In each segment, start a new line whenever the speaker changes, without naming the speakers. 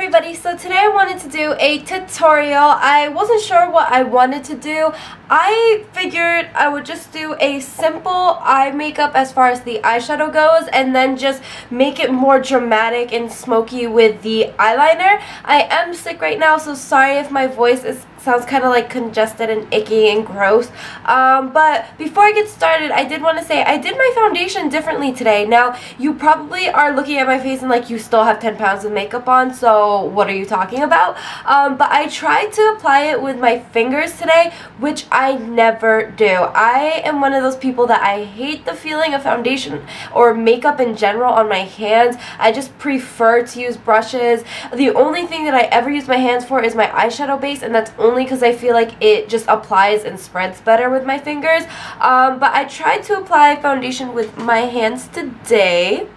everybody, so today I wanted to do a tutorial. I wasn't sure what I wanted to do. I figured I would just do a simple eye makeup as far as the eyeshadow goes and then just make it more dramatic and smoky with the eyeliner. I am sick right now, so sorry if my voice sounds kind of like congested and icky and gross. But before I get started, I did want to say I did my foundation differently today. Now, you probably are looking at my face and like, you still have 10 pounds of makeup on, so what are you talking about? But I tried to apply it with my fingers today, which I never do. I am one of those people that I hate the feeling of foundation or makeup in general on my hands. I just prefer to use brushes. The only thing that I ever use my hands for is my eyeshadow base, and that's only because I feel like it just applies and spreads better with my fingers. But I tried to apply foundation with my hands today,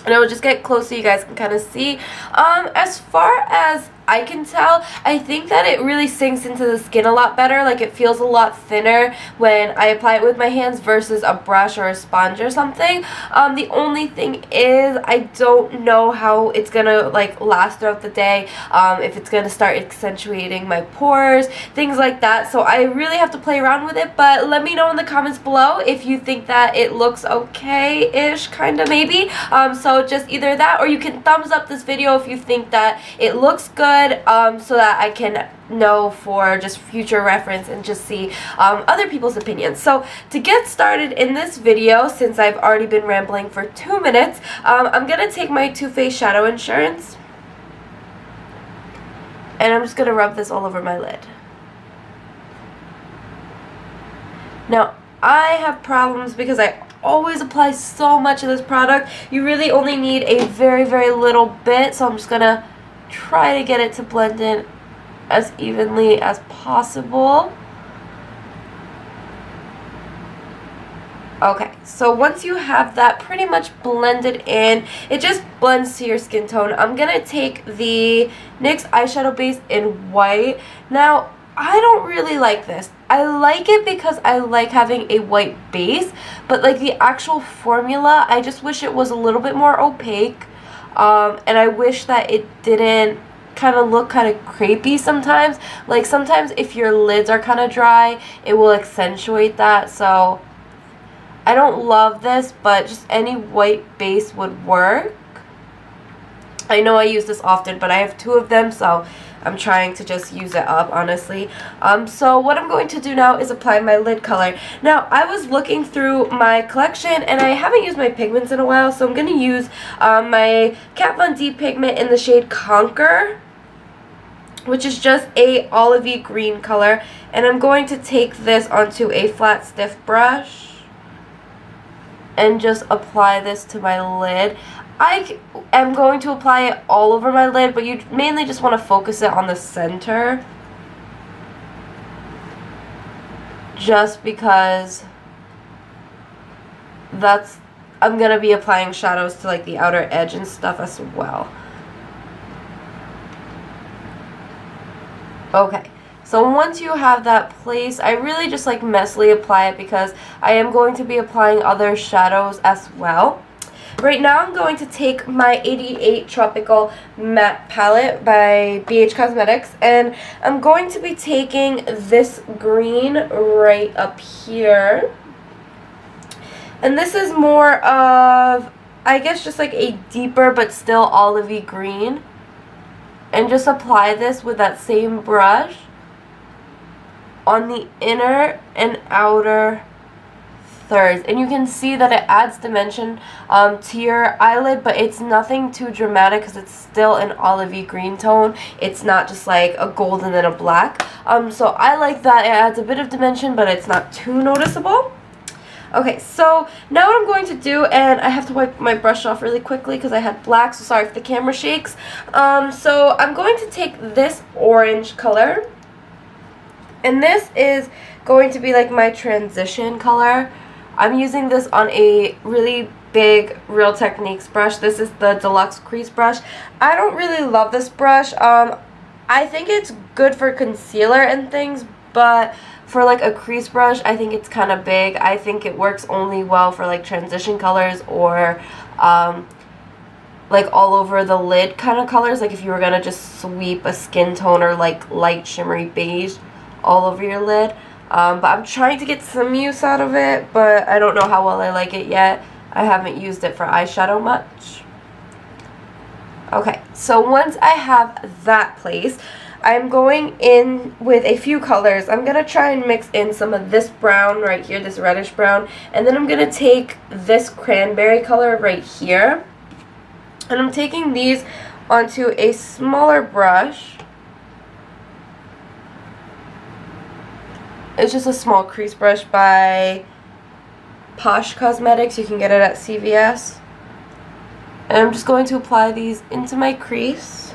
and I will just get close so you guys can kind of see. As far as I can tell, I think that it really sinks into the skin a lot better. Like, it feels a lot thinner when I apply it with my hands versus a brush or a sponge or something. The only thing is, I don't know how it's gonna like last throughout the day, if it's gonna start accentuating my pores, things like that. So I really have to play around with it, but let me know in the comments below if you think that it looks okay-ish, kind of, maybe. So just either that, or you can thumbs up this video if you think that it looks good, so that I can know for just future reference and just see other people's opinions. So to get started in this video, since I've already been rambling for 2 minutes, I'm gonna take my Too Faced Shadow Insurance and I'm just gonna rub this all over my lid. Now, I have problems because I always apply so much of this product. You really only need a very, very little bit, so I'm just gonna try to get it to blend in as evenly as possible. Okay, so once you have that pretty much blended in, it just blends to your skin tone. I'm gonna take the NYX eyeshadow base in white. Now, I don't really like this. I like it because I like having a white base, but like the actual formula, I just wish it was a little bit more opaque. And I wish that it didn't kind of look kind of crepey sometimes. Like, sometimes if your lids are kind of dry, it will accentuate that. So I don't love this, but just any white base would work. I know I use this often, but I have 2 of them, so I'm trying to just use it up, honestly. So what I'm going to do now is apply my lid color. Now, I was looking through my collection, and I haven't used my pigments in a while, so I'm going to use my Kat Von D pigment in the shade Conquer, which is just a olivey green color. And I'm going to take this onto a flat, stiff brush and just apply this to my lid. I am going to apply it all over my lid, but you mainly just want to focus it on the center, just because I'm going to be applying shadows to like the outer edge and stuff as well. Okay, so once you have that placed, I really just like messily apply it because I am going to be applying other shadows as well. Right now I'm going to take my 88 Tropical Matte Palette by BH Cosmetics, and I'm going to be taking this green right up here. And this is more of, I guess, just like a deeper but still olivey green. And just apply this with that same brush on the inner and outer thirds, and you can see that it adds dimension to your eyelid, but it's nothing too dramatic because it's still an olivey green tone. It's not just like a gold and then a black. So I like that. It adds a bit of dimension, but it's not too noticeable. Okay, so now what I'm going to do, and I have to wipe my brush off really quickly because I had black, so sorry if the camera shakes. So I'm going to take this orange color, and this is going to be like my transition color. I'm using this on a really big Real Techniques brush. This is the Deluxe Crease brush. I don't really love this brush. I think it's good for concealer and things, but for like a crease brush, I think it's kind of big. I think it works only well for like transition colors or like all over the lid kind of colors, like if you were gonna just sweep a skin tone or like light shimmery beige all over your lid. But I'm trying to get some use out of it, but I don't know how well I like it yet. I haven't used it for eyeshadow much. Okay, so once I have that placed, I'm going in with a few colors. I'm going to try and mix in some of this brown right here, this reddish brown, and then I'm going to take this cranberry color right here, and I'm taking these onto a smaller brush. It's just a small crease brush by Posh Cosmetics. You can get it at CVS. And I'm just going to apply these into my crease.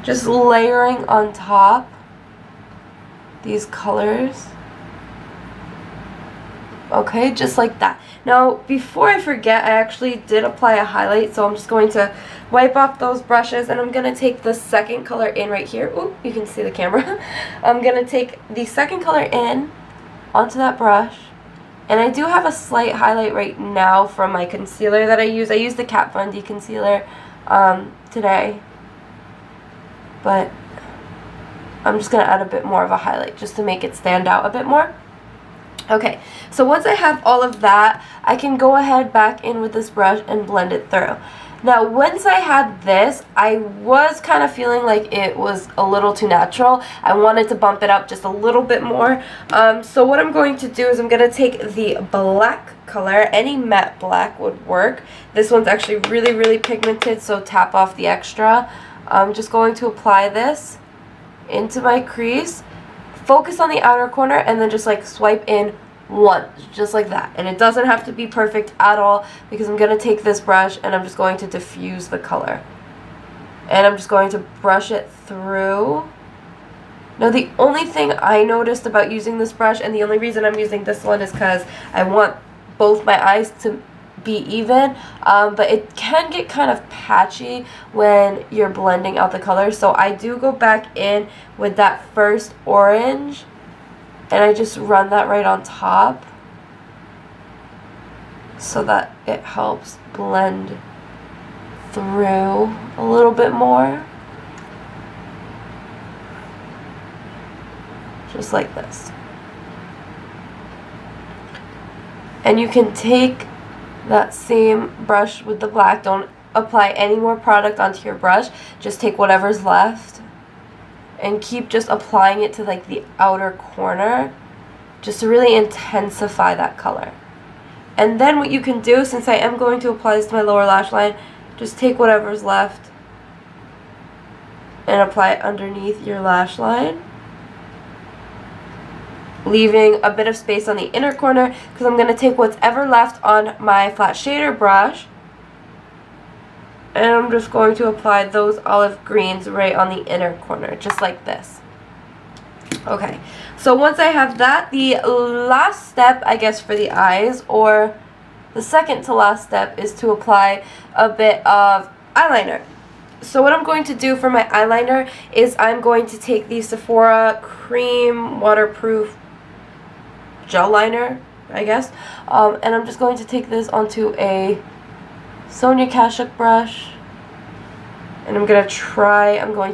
Just layering on top these colors. Okay, just like that. Now, before I forget, I actually did apply a highlight, so I'm just going to wipe off those brushes, and I'm going to take the second color in right here. Ooh, you can see the camera. I'm going to take the second color in onto that brush, and I do have a slight highlight right now from my concealer that I use. I used the Kat Von D concealer today, but I'm just going to add a bit more of a highlight just to make it stand out a bit more. Okay, so once I have all of that, I can go ahead back in with this brush and blend it through. Now, once I had this, I was kind of feeling like it was a little too natural. I wanted to bump it up just a little bit more. So what I'm going to do is I'm going to take the black color. Any matte black would work. This one's actually really, really pigmented, so tap off the extra. I'm just going to apply this into my crease. Focus on the outer corner and then just like swipe in once, just like that. And it doesn't have to be perfect at all, because I'm going to take this brush and I'm just going to diffuse the color. And I'm just going to brush it through. Now, the only thing I noticed about using this brush, and the only reason I'm using this one, is because I want both my eyes to be even, but it can get kind of patchy when you're blending out the colors. So I do go back in with that first orange, and I just run that right on top so that it helps blend through a little bit more. Just like this. And you can take that same brush with the black. Don't apply any more product onto your brush. Just take whatever's left and keep just applying it to like the outer corner, just to really intensify that color. And then what you can do, since I am going to apply this to my lower lash line, just take whatever's left and apply it underneath your lash line, leaving a bit of space on the inner corner, because I'm going to take what's ever left on my flat shader brush, and I'm just going to apply those olive greens right on the inner corner, just like this. Okay, so once I have that, the last step, I guess, for the eyes, or the second to last step, is to apply a bit of eyeliner. So what I'm going to do for my eyeliner is I'm going to take the Sephora Cream Waterproof Gel Liner, I guess, and I'm just going to take this onto a Sonia Kashuk brush, and I'm going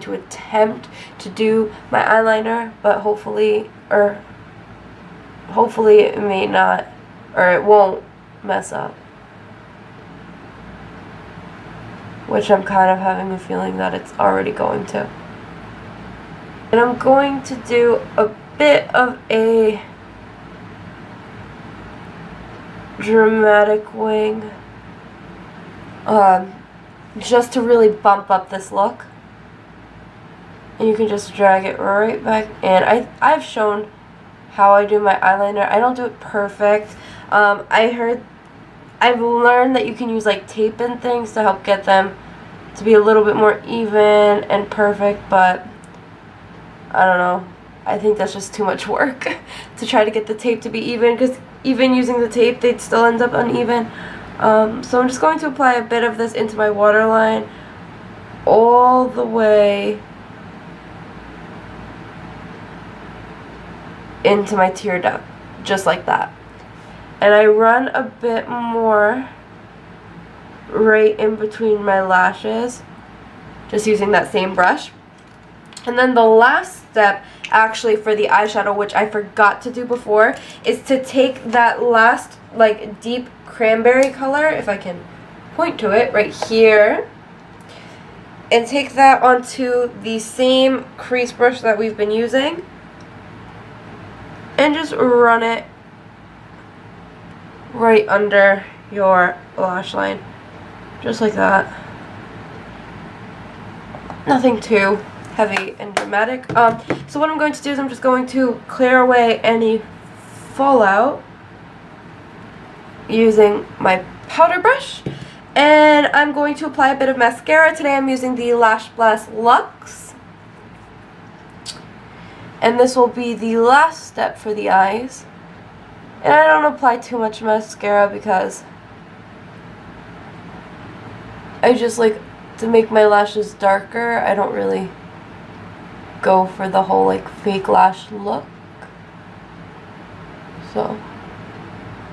to attempt to do my eyeliner, but hopefully it may not, or it won't mess up, which I'm kind of having a feeling that it's already going to. And I'm going to do a bit of a dramatic wing, just to really bump up this look. And you can just drag it right back in. I've shown how I do my eyeliner. I don't do it perfect. I've learned that you can use like tape and things to help get them to be a little bit more even and perfect, but I don't know. I think that's just too much work to try to get the tape to be even, because even using the tape, they'd still end up uneven. So I'm just going to apply a bit of this into my waterline all the way into my tear duct, just like that. And I run a bit more right in between my lashes, just using that same brush. And then the last step actually for the eyeshadow, which I forgot to do before, is to take that last like deep cranberry color, if I can point to it right here, and take that onto the same crease brush that we've been using and just run it right under your lash line, just like that. Nothing too heavy and dramatic. So what I'm going to do is I'm just going to clear away any fallout using my powder brush, and I'm going to apply a bit of mascara. Today I'm using the Lash Blast Luxe, and this will be the last step for the eyes. And I don't apply too much mascara because I just like to make my lashes darker. I don't really go for the whole like fake lash look. So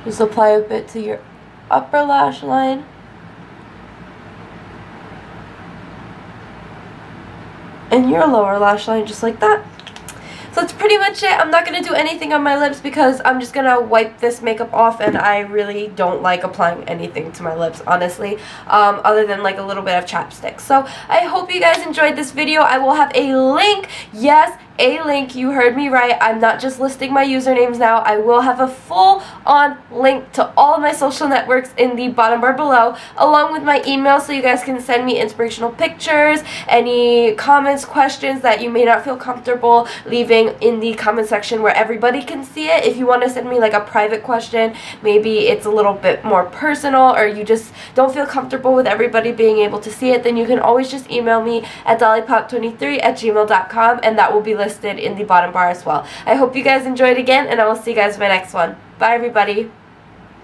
just apply a bit to your upper lash line. And your lower lash line, just like that. So that's pretty much it. I'm not going to do anything on my lips because I'm just going to wipe this makeup off, and I really don't like applying anything to my lips, honestly, other than like a little bit of chapstick. So I hope you guys enjoyed this video. I will have a link, yes, a link, you heard me right. I'm not just listing my usernames now. I will have a full-on link to all of my social networks in the bottom bar below, along with my email, so you guys can send me inspirational pictures, any comments, questions that you may not feel comfortable leaving in the comment section where everybody can see it. If you want to send me like a private question, maybe it's a little bit more personal, or you just don't feel comfortable with everybody being able to see it, then you can always just email me at dollypop23@gmail.com, and that will be listed in the bottom bar as well. I hope you guys enjoyed again, and I will see you guys in my next one. Bye, everybody.